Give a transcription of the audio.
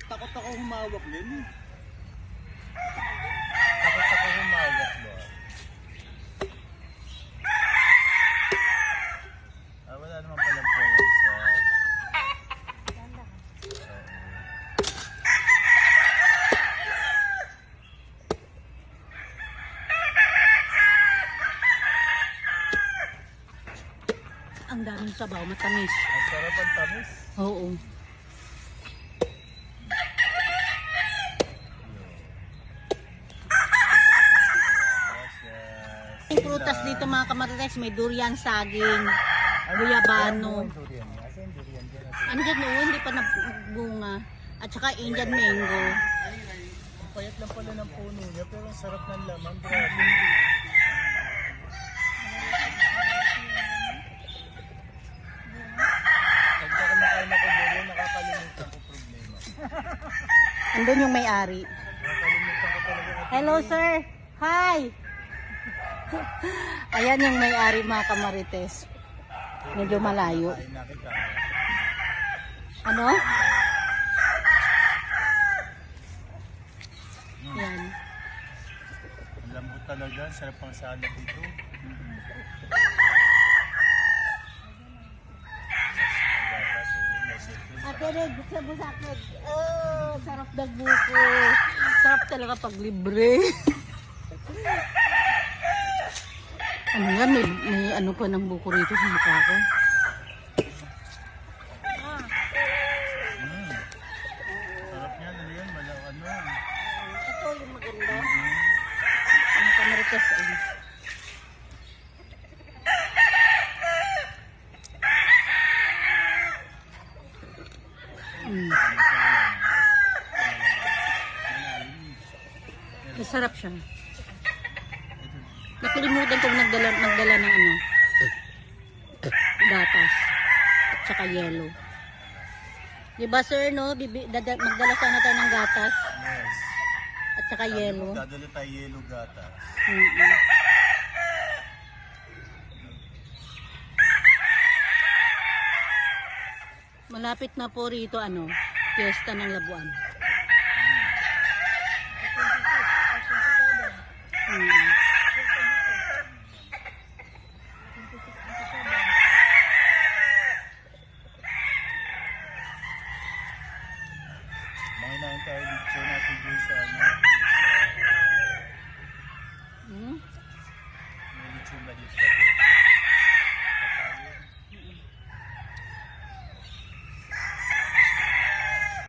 Takot ako humawak din. Takot ako humawak ba? Wala naman palang pwede sa... Ang daming sabaw, matamis. Ang sarap ang tamis. Oo. May prutas dito mga kamarites, may durian, saging, guyabano. Andyan noon, hindi pa nagbunga. At saka Indian mango. Ang payat lang pala ng puno niya, pero ang sarap ng laman. Grabe. Pagka kumakain ako durian, nakakalimutan ko problema. Andun yung may-ari. Nakakalimutan ko talaga. Hello sir! Hi! Ayan yung may-ari mga kamarites. Medyo malayo. Kain na kita. Ano? Yan. Ang lambot talaga, sarap pang salad dito. Akinig, sa busakid. Oh, sarap ng buko. Sarap talaga pag libre. Ano yan? May ano pa ng buko rito sa mukha ko. Sarap niya, ano yan? Ano? Ito yung maganda. Ang kamarites. Masarap siya. Nakalimutan kong nagdala ng ano, gatas at saka yelo. Diba sir, no? Magdala sana tayo ng gatas Yes. at saka yelo. Dadala tayo yelo gatas. Malapit na po rito, ano, Fiesta ng Labuan. Mga inahin tayo dito natin dun sa ano.